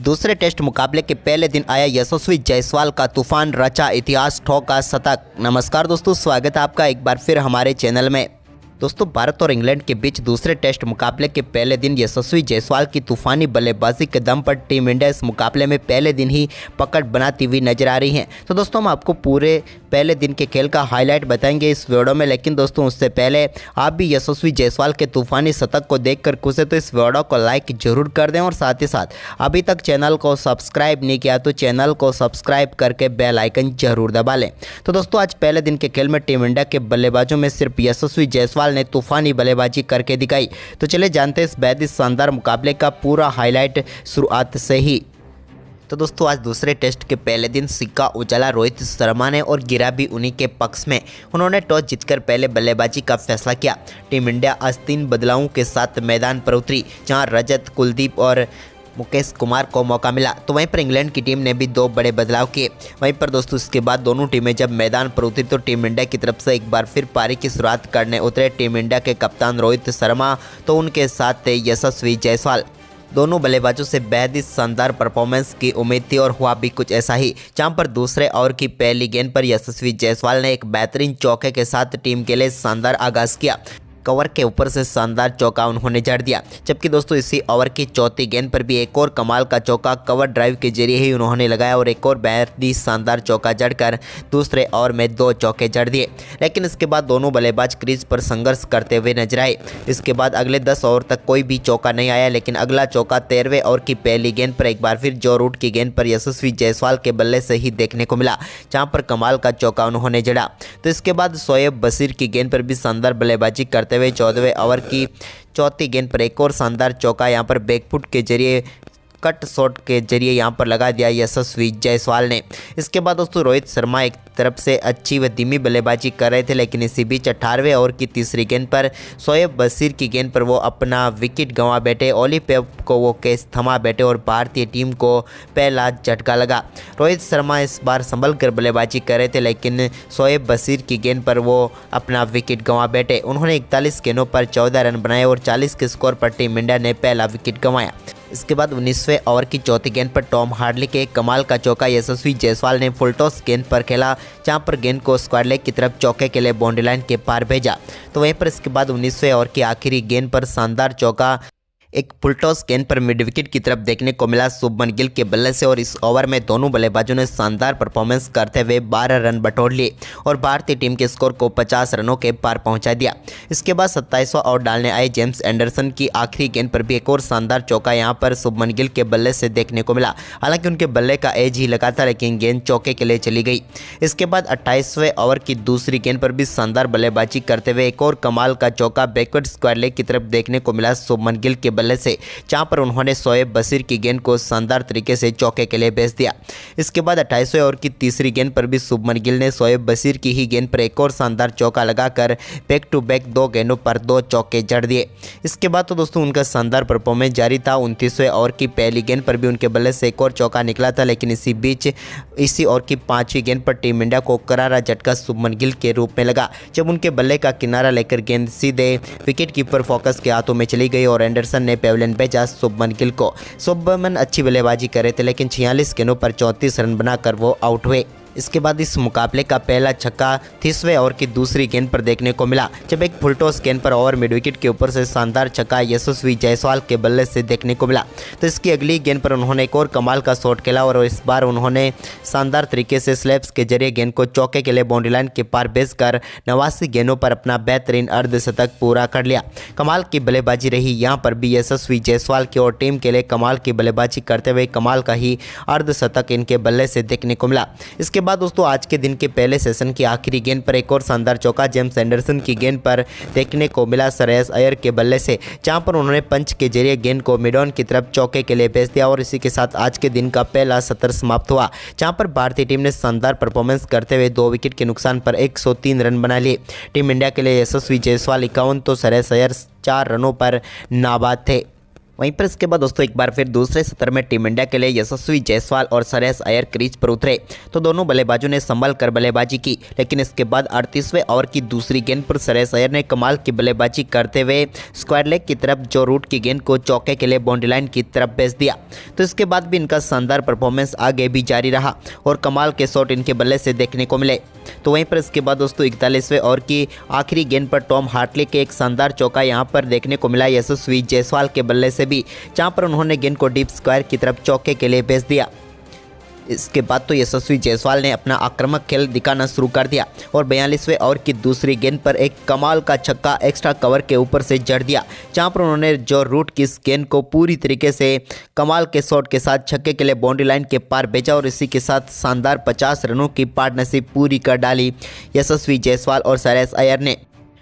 दूसरे टेस्ट मुकाबले के पहले दिन आया यशस्वी जायसवाल का तूफान, रचा इतिहास, ठोका शतक। नमस्कार दोस्तों, स्वागत है आपका एक बार फिर हमारे चैनल में। दोस्तों, भारत और इंग्लैंड के बीच दूसरे टेस्ट मुकाबले के पहले दिन यशस्वी जायसवाल की तूफानी बल्लेबाजी के दम पर टीम इंडिया इस मुकाबले में पहले दिन ही पकड़ बनाती हुई नजर आ रही है। तो दोस्तों, हम आपको पूरे पहले दिन के खेल का हाईलाइट बताएंगे इस वीडियो में, लेकिन दोस्तों उससे पहले आप भी यशस्वी जायसवाल के तूफानी शतक को देखकर खुश है तो इस वीडियो को लाइक जरूर कर दें और साथ ही साथ अभी तक चैनल को सब्सक्राइब नहीं किया तो चैनल को सब्सक्राइब करके बेल आइकन जरूर दबा लें। तो दोस्तों, आज पहले दिन के खेल में टीम इंडिया के बल्लेबाजों में सिर्फ यशस्वी जायसवाल ने तूफानी बल्लेबाजी करके दिखाई। तो चले जानते हैं इस बेहद शानदार मुकाबले का पूरा हाईलाइट शुरुआत से ही। तो दोस्तों, आज दूसरे टेस्ट के पहले दिन सिक्का उछला रोहित शर्मा ने और गिरा भी उन्हीं के पक्ष में। उन्होंने टॉस जीतकर पहले बल्लेबाजी का फैसला किया। टीम इंडिया आज 3 बदलावों के साथ मैदान पर उतरी, जहां रजत, कुलदीप और मुकेश कुमार को मौका मिला। तो वहीं पर इंग्लैंड की टीम ने भी 2 बड़े बदलाव किए। वहीं पर दोस्तों इसके बाद दोनों टीमें जब मैदान पर उतरी तो टीम इंडिया की तरफ से एक बार फिर पारी की शुरुआत करने उतरे टीम इंडिया के कप्तान रोहित शर्मा, तो उनके साथ थे यशस्वी जायसवाल। दोनों बल्लेबाजों से बेहद ही शानदार परफॉर्मेंस की उम्मीद थी और हुआ भी कुछ ऐसा ही, जहां पर दूसरे ओवर की पहली गेंद पर यशस्वी जायसवाल ने एक बेहतरीन चौके के साथ टीम के लिए शानदार आगाज किया। कवर के ऊपर से शानदार चौका उन्होंने जड़ दिया, जबकि दोस्तों इसी ओवर की चौथी गेंद पर भी एक और कमाल का चौका कवर ड्राइव के जरिए ही उन्होंने लगाया और एक और बेहद ही शानदार चौका जड़कर दूसरे ओवर में 2 चौके जड़ दिए। लेकिन इसके बाद दोनों बल्लेबाज क्रीज पर संघर्ष करते हुए नजर आए। इसके बाद अगले 10 ओवर तक कोई भी चौका नहीं आया, लेकिन अगला चौका 13वें ओवर की पहली गेंद पर एक बार फिर जो रूट की गेंद पर यशस्वी जायसवाल के बल्ले से ही देखने को मिला, जहां पर कमाल का चौका उन्होंने जड़ा। तो इसके बाद शोएब बशीर की गेंद पर भी शानदार बल्लेबाजी करते हुए 14वें ओवर की चौथी गेंद पर एक और शानदार चौका यहां पर बैकफुट के जरिए, कट शॉट के जरिए यहां पर लगा दिया यशस्वी जायसवाल ने। इसके बाद दोस्तों रोहित शर्मा एक तरफ से अच्छी व धीमी बल्लेबाजी कर रहे थे, लेकिन इसी बीच 18वें ओवर की तीसरी गेंद पर शोएब बशीर की गेंद पर वो अपना विकेट गंवा बैठे। ओली पेप को वो कैच थमा बैठे और भारतीय टीम को पहला झटका लगा। रोहित शर्मा इस बार संभल कर बल्लेबाजी कर रहे थे, लेकिन शोएब बशीर की गेंद पर वो अपना विकेट गंवा बैठे। उन्होंने 41 गेंदों पर 14 रन बनाए और 40 के स्कोर पर टीम इंडिया ने पहला विकेट गंवाया। इसके बाद 19वें ओवर की चौथी गेंद पर टॉम हार्डली के एक कमाल का चौका यशस्वी जायसवाल ने फुल टॉस गेंद पर खेला, जहां पर गेंद को स्क्वायर लेग की तरफ चौके के लिए बाउंड्री लाइन के पार भेजा। तो वहीं पर इसके बाद 19वें ओवर की आखिरी गेंद पर शानदार चौका एक फुल टॉस गेंद पर मिड विकेट की तरफ देखने को मिला शुभमन गिल के बल्ले से, और इस ओवर में दोनों बल्लेबाजों ने शानदार परफॉर्मेंस करते हुए 12 रन बटोर लिए और भारतीय टीम के स्कोर को 50 रनों के पार पहुंचा दिया। इसके बाद 27वां ओवर डालने आए जेम्स एंडरसन की आखिरी गेंद पर भी एक और शानदार चौका यहां पर शुभमन गिल के बल्ले से देखने को मिला। हालांकि उनके बल्ले का एज ही लगा था, लेकिन गेंद चौके के लिए चली गई। इसके बाद 28वें ओवर की दूसरी गेंद पर भी शानदार बल्लेबाजी करते हुए एक और कमाल का चौका बैकवर्ड स्क्वायर लेग की तरफ देखने को मिला शुभमन गिल के बल्ले से, जहां पर उन्होंने शोएब बशीर की गेंद को शानदार तरीके से चौके के लिए भेज दिया। इसके बाद 28वें ओवर की तीसरी गेंद पर भी शुभमन गिल ने शोएब बशीर की ही गेंद पर एक और शानदार चौका लगाकर बैक टू बैक 2 गेंदों पर 2 चौके जड़ दिए। इसके बाद तो दोस्तों उनका शानदार परफॉर्मेंस जारी था। 29वें ओवर की पहली गेंद पर भी उनके बल्ले से एक और चौका निकला था, लेकिन इसी बीच इसी ओवर की 5वीं गेंद पर टीम इंडिया को करारा झटका शुभमन गिल के रूप में लगा, जब उनके बल्ले का किनारा लेकर गेंद सीधे विकेट कीपर फोकस के हाथों में चली गई और एंडरसन ने पेवलियन भेजा शुभमन गिल को। शुभमन अच्छी बल्लेबाजी कर रहे थे, लेकिन 46 गेंदों पर 34 रन बनाकर वो आउट हुए। इसके बाद इस मुकाबले का पहला छक्का 30वें ओवर की दूसरी गेंद पर देखने को मिला, जब एक फुल टॉस गेंद पर ओवर मिड विकेट के ऊपर से शानदार छक्का यशस्वी जायसवाल के बल्ले से देखने को मिला। तो इसकी अगली गेंद पर उन्होंने एक और कमाल का शॉट खेला और इस बार उन्होंने शानदार तरीके से स्लैब्स के जरिए गेंद को चौके के लिए बाउंड्री लाइन के पार भेजकर 89 गेंदों पर अपना बेहतरीन अर्धशतक पूरा कर लिया। कमाल की बल्लेबाजी रही यहाँ पर भी यशस्वी जायसवाल की और टीम के लिए कमाल की बल्लेबाजी करते हुए कमाल का ही अर्धशतक इनके बल्ले से देखने को मिला। इसके बाद दोस्तों आज के दिन के पहले सेशन की आखिरी गेंद पर एक और शानदार चौका जेम्स एंडरसन की गेंद पर देखने को मिला श्रेयस अय्यर के बल्ले से, जहां पर उन्होंने पंच के जरिए गेंद को मिड ऑन की तरफ चौके के लिए भेज दिया और इसी के साथ आज के दिन का पहला सत्र समाप्त हुआ, जहां पर भारतीय टीम ने शानदार परफॉर्मेंस करते हुए 2 विकेट के नुकसान पर 103 रन बना लिए। टीम इंडिया के लिए यशस्वी जायसवाल 51 तो श्रेयस अय्यर 4 रनों पर नाबाद थे। वहीं पर इसके बाद दोस्तों एक बार फिर दूसरे सत्र में टीम इंडिया के लिए यशस्वी जायसवाल और श्रेयस अय्यर क्रीज पर उतरे तो दोनों बल्लेबाजों ने संभल कर बल्लेबाजी की, लेकिन इसके बाद 38वें ओवर की दूसरी गेंद पर श्रेयस अय्यर ने कमाल की बल्लेबाजी करते हुए स्क्वायर लेग की तरफ जो रूट की गेंद को चौके के लिए बाउंड्री लाइन की तरफ भेज दिया। तो इसके बाद भी इनका शानदार परफॉर्मेंस आगे भी जारी रहा और कमाल के शॉट इनके बल्ले से देखने को मिले। तो वहीं पर इसके बाद दोस्तों 41वें ओवर की आखिरी गेंद पर टॉम हार्टली के एक शानदार चौका यहां पर देखने को मिला यशस्वी जायसवाल के बल्ले से भी, जहां पर उन्होंने गेंद को डीप स्क्वायर की तरफ चौके के लिए भेज दिया। इसके बाद तो यशस्वी जायसवाल ने अपना आक्रामक खेल दिखाना शुरू कर दिया और 42वें ओवर की दूसरी गेंद पर एक कमाल का छक्का एक्स्ट्रा कवर के ऊपर से जड़ दिया, जहां पर उन्होंने जो रूट की इस गेंद को पूरी तरीके से कमाल के शॉट के साथ छक्के के लिए बाउंड्री लाइन के पार भेजा और इसी के साथ शानदार 50 रनों की पार्टनरशिप पूरी कर डाली यशस्वी जायसवाल और श्रेयस अय्यर ने।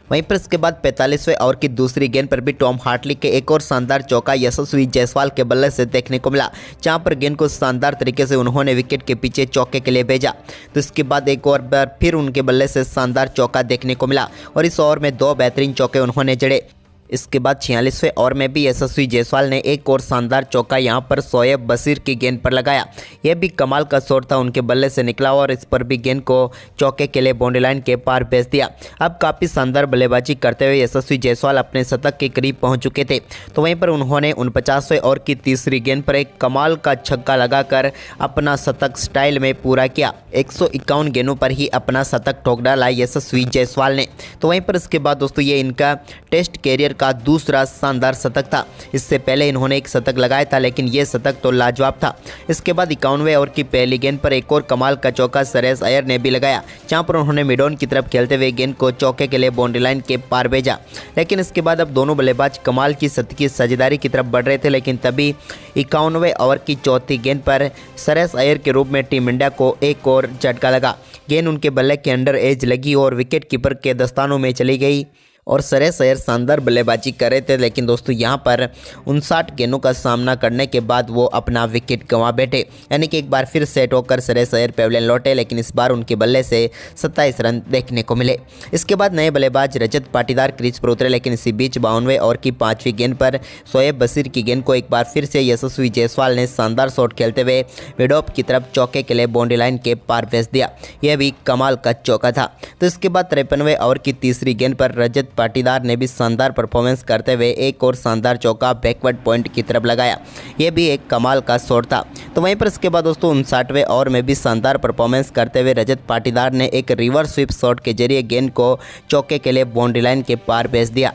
वहीं पर इसके बाद 45वें ओवर की दूसरी गेंद पर भी टॉम हार्टली के एक और शानदार चौका यशस्वी जायसवाल के बल्ले से देखने को मिला, जहां पर गेंद को शानदार तरीके से उन्होंने विकेट के पीछे चौके के लिए भेजा। तो इसके बाद एक और बार फिर उनके बल्ले से शानदार चौका देखने को मिला और इस ओवर में 2 बेहतरीन चौके उन्होंने जड़े। इसके बाद 46वें ओवर में भी यशस्वी जायसवाल ने एक और शानदार चौका यहां पर शोएब बशीर की गेंद पर लगाया। यह भी कमाल का शॉट था, उनके बल्ले से निकला और इस पर भी गेंद को चौके के लिए बाउंड्री लाइन के पार भेज दिया। अब काफ़ी शानदार बल्लेबाजी करते हुए यशस्वी जायसवाल अपने शतक के करीब पहुंच चुके थे। तो वहीं पर उन्होंने 49वें ओवर की तीसरी गेंद पर एक कमाल का छक्का लगाकर अपना शतक स्टाइल में पूरा किया। 151 गेंदों पर ही अपना शतक ठोक डाला यशस्वी जायसवाल ने। तो वहीं पर इसके बाद दोस्तों ये इनका टेस्ट कैरियर का दूसरा शानदार शतक था। इससे पहले इन्होंने एक शतक लगाया था, लेकिन यह शतक तो लाजवाब था। इसके बाद 51वें ओवर की पहली गेंद पर एक और कमाल का चौका श्रेयस अय्यर ने भी लगाया, जहां पर उन्होंने मिड ऑन की तरफ खेलते हुए गेंद को चौके के लिए बाउंड्री लाइन के पार भेजा। लेकिन इसके बाद अब दोनों बल्लेबाज कमाल की शतकीय की साझेदारी की तरफ बढ़ रहे थे, लेकिन तभी 51वें ओवर की चौथी गेंद पर श्रेयस अय्यर के रूप में टीम इंडिया को एक और झटका लगा। गेंद उनके बल्ले के अंडर एज लगी और विकेट कीपर के दस्तानों में चली गई और श्रेयस अय्यर शानदार बल्लेबाजी कर रहे थे, लेकिन दोस्तों यहां पर 59 गेंदों का सामना करने के बाद वो अपना विकेट गंवा बैठे। यानी कि एक बार फिर सेट होकर श्रेयस अय्यर पेविलियन लौटे, लेकिन इस बार उनके बल्ले से 27 रन देखने को मिले। इसके बाद नए बल्लेबाज रजत पाटीदार क्रीज पर उतरे, लेकिन इसी बीच 52वें ओवर की 5वीं गेंद पर शोएब बशीर की गेंद को एक बार फिर से यशस्वी जायसवाल ने शानदार शॉट खेलते हुए मिड ऑफ की तरफ चौके के लिए बाउंड्री लाइन के पार भेज दिया। यह भी कमाल का चौका था। तो इसके बाद 53वें ओवर की तीसरी गेंद पर रजत पाटीदार ने भी शानदार परफॉर्मेंस करते हुए एक और शानदार चौका बैकवर्ड पॉइंट की तरफ लगाया। यह भी एक कमाल का शॉट था। तो वहीं पर इसके बाद दोस्तों 59वें ओवर में भी शानदार परफॉर्मेंस करते हुए रजत पाटीदार ने एक रिवर्स स्वीप शॉट के जरिए गेंद को चौके के लिए बाउंड्री लाइन के पार भेज दिया।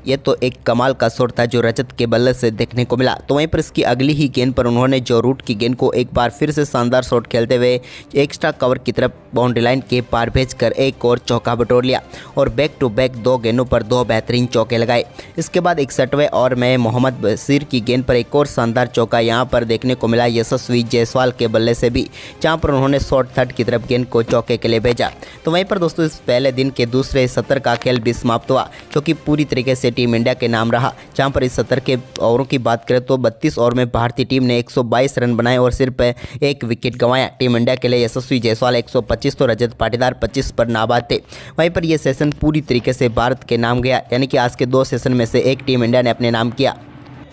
ये तो एक कमाल का शॉट था जो रजत के बल्ले से देखने को मिला। तो वहीं पर इसकी अगली ही गेंद पर उन्होंने जो रूट की गेंद को एक बार फिर से शानदार शॉट खेलते हुए एक्स्ट्रा कवर की तरफ बाउंड्री लाइन के पार भेजकर एक और चौका बटोर लिया और बैक टू बैक 2 गेंदों पर 2 बेहतरीन चौके लगाए। इसके बाद 61वें ओवर में मोहम्मद बशीर की गेंद पर एक और शानदार चौका यहाँ पर देखने को मिला यशस्वी जायसवाल के बल्ले से भी, जहाँ पर उन्होंने शॉर्ट थर्ड की तरफ गेंद को चौके के लिए भेजा। तो वहीं पर दोस्तों इस पहले दिन के दूसरे सत्र का खेल भी समाप्त हुआ, जो कि पूरी तरीके से टीम इंडिया के नाम रहा। जहां पर इस सत्र के ओवरों की बात करें तो 32 ओवर में भारतीय टीम ने 122 रन बनाए और सिर्फ एक विकेट गंवाया। टीम इंडिया के लिए यशस्वी जायसवाल 125 तो रजत पाटीदार 25 पर नाबाद थे। वहीं पर यह सेशन पूरी तरीके से भारत के नाम गया, यानी कि आज के 2 सेशन में से एक टीम इंडिया ने अपने नाम किया।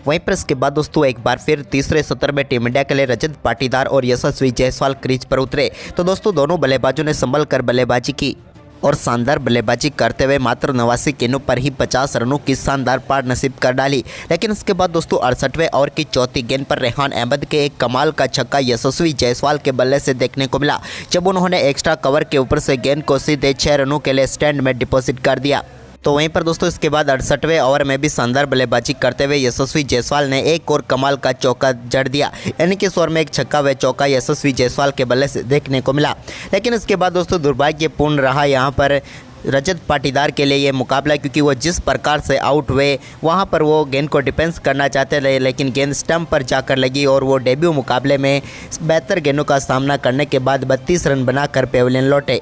वहीं पर इसके बाद दोस्तों एक बार फिर तीसरे सत्र में टीम इंडिया के लिए रजत पाटीदार और यशस्वी जायसवाल क्रीज पर उतरे। तो दोस्तों दोनों बल्लेबाजों ने संभल कर बल्लेबाजी की और शानदार बल्लेबाजी करते हुए मात्र 89 गेंदों पर ही 50 रनों की शानदार पार्टनरशिप कर डाली। लेकिन इसके बाद दोस्तों 68वें ओवर की चौथी गेंद पर रेहान अहमद के एक कमाल का छक्का यशस्वी जायसवाल के बल्ले से देखने को मिला, जब उन्होंने एक्स्ट्रा कवर के ऊपर से गेंद को सीधे 6 रनों के लिए स्टैंड में डिपॉजिट कर दिया। तो वहीं पर दोस्तों इसके बाद 68वें ओवर में भी शानदार बल्लेबाजी करते हुए यशस्वी जायसवाल ने एक और कमाल का चौका जड़ दिया, यानी कि इस ओवर में एक छक्का व चौका यशस्वी जायसवाल के बल्ले से देखने को मिला। लेकिन इसके बाद दोस्तों दुर्भाग्यपूर्ण रहा यहाँ पर रजत पाटीदार के लिए ये मुकाबला, क्योंकि वो जिस प्रकार से आउट हुए वहाँ पर वो गेंद को डिफेंस करना चाहते थे, लेकिन गेंद स्टंप पर जाकर लगी और वो डेब्यू मुकाबले में बेहतर गेंदों का सामना करने के बाद 32 रन बनाकर पेविलियन लौटे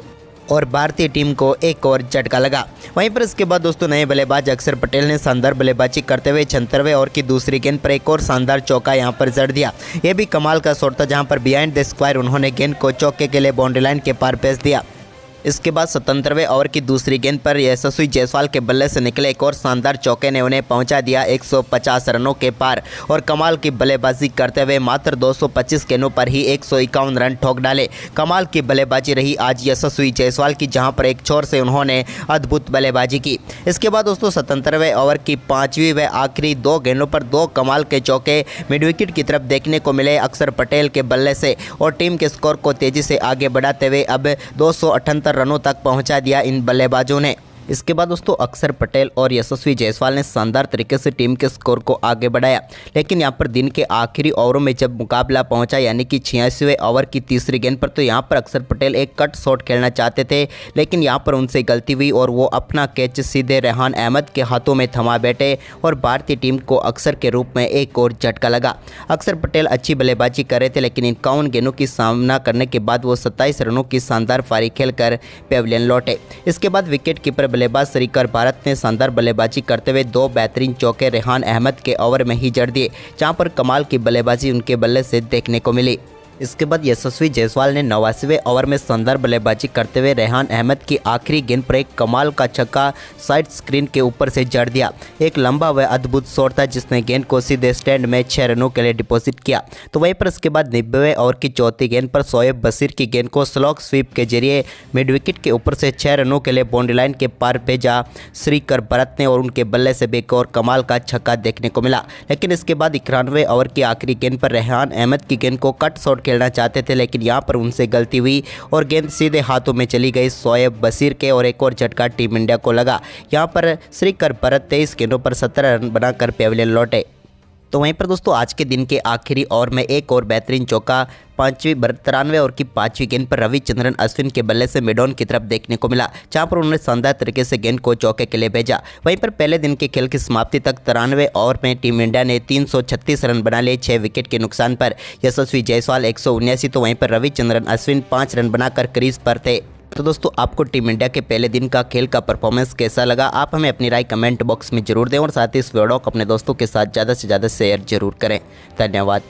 और भारतीय टीम को एक और झटका लगा। वहीं पर इसके बाद दोस्तों नए बल्लेबाज अक्षर पटेल ने शानदार बल्लेबाजी करते हुए 76वें ओवर की दूसरी गेंद पर एक और शानदार चौका यहां पर जड़ दिया। यह भी कमाल का शॉट था, जहां पर बिहाइंड द स्क्वायर उन्होंने गेंद को चौके के लिए बाउंड्री लाइन के पार भेज दिया। इसके बाद 77वें ओवर की दूसरी गेंद पर यशस्वी जायसवाल के बल्ले से निकले एक और शानदार चौके ने उन्हें पहुंचा दिया 150 रनों के पार और कमाल की बल्लेबाजी करते हुए मात्र 225 गेंदों पर ही 151 रन ठोक डाले। कमाल की बल्लेबाजी रही आज यशस्वी जायसवाल की, जहां पर एक छोर से उन्होंने अद्भुत बल्लेबाजी की। इसके बाद दोस्तों 77वें ओवर की 5वीं व आखिरी 2 गेंदों पर 2 कमाल के चौके मिड विकेट की तरफ देखने को मिले अक्षर पटेल के बल्ले से और टीम के स्कोर को तेजी से आगे बढ़ाते हुए अब 278 रनों तक पहुंचा दिया इन बल्लेबाजों ने। इसके बाद दोस्तों अक्षर पटेल और यशस्वी जायसवाल ने शानदार तरीके से टीम के स्कोर को आगे बढ़ाया, लेकिन यहां पर दिन के आखिरी ओवरों में जब मुकाबला पहुंचा यानी कि 86वें ओवर की तीसरी गेंद पर, तो यहां पर अक्षर पटेल एक कट शॉट खेलना चाहते थे, लेकिन यहां पर उनसे गलती हुई और वो अपना कैच सीधे रेहान अहमद के हाथों में थमा बैठे और भारतीय टीम को अक्षर के रूप में एक और झटका लगा। अक्षर पटेल अच्छी बल्लेबाजी कर रहे थे, लेकिन 51 गेंदों की सामना करने के बाद वो 27 रनों की शानदार पारी खेलकर पेविलियन लौटे। इसके बाद विकेट कीपर बल्लेबाज श्रीकर भारत ने शानदार बल्लेबाजी करते हुए 2 बेहतरीन चौके रेहान अहमद के ओवर में ही जड़ दिए, जहां पर कमाल की बल्लेबाजी उनके बल्ले से देखने को मिली। इसके बाद यशस्वी जायसवाल ने 89वें ओवर में शानदार बल्लेबाजी करते हुए रेहान अहमद की आखिरी गेंद पर एक कमाल का छक्का साइड स्क्रीन के ऊपर से जड़ दिया। एक लंबा व अद्भुत शॉट था जिसने गेंद को सीधे स्टैंड में 6 रनों के लिए डिपॉजिट किया। तो वहीं पर इसके बाद 90वें ओवर की चौथी गेंद पर शोएब बशीर की गेंद को स्लॉग स्वीप के जरिए मिड विकेट के ऊपर से 6 रनों के लिए बाउंड्री लाइन के पार भेजा श्रीकर भरत ने और उनके बल्ले से भी एक और कमाल का छक्का देखने को मिला। लेकिन इसके बाद 91वें ओवर की आखिरी गेंद पर रेहान अहमद की गेंद को कट शॉट खेलना चाहते थे, लेकिन यहां पर उनसे गलती हुई और गेंद सीधे हाथों में चली गई शोएब बशीर के और एक और झटका टीम इंडिया को लगा। यहां पर श्रीकर भरत 23 गेंदों पर 17 रन बनाकर पेविलियन लौटे। तो वहीं पर दोस्तों आज के दिन के आखिरी ओवर में एक और बेहतरीन चौका 93वें ओवर की 5वीं गेंद पर रविचंद्रन अश्विन के बल्ले से मिडॉन की तरफ देखने को मिला, जहां पर उन्होंने शानदार तरीके से गेंद को चौके के लिए भेजा। वहीं पर पहले दिन के खेल की समाप्ति तक 93वें ओवर में टीम इंडिया ने 336 रन बना लिए 6 विकेट के नुकसान पर। यशस्वी जायसवाल 179, तो वहीं पर रविचंद्रन अश्विन 5 रन बनाकर क्रीज पर थे। तो दोस्तों आपको टीम इंडिया के पहले दिन का खेल का परफॉर्मेंस कैसा लगा, आप हमें अपनी राय कमेंट बॉक्स में जरूर दें और साथ ही इस वीडियो को अपने दोस्तों के साथ ज़्यादा से ज़्यादा शेयर जरूर करें। धन्यवाद।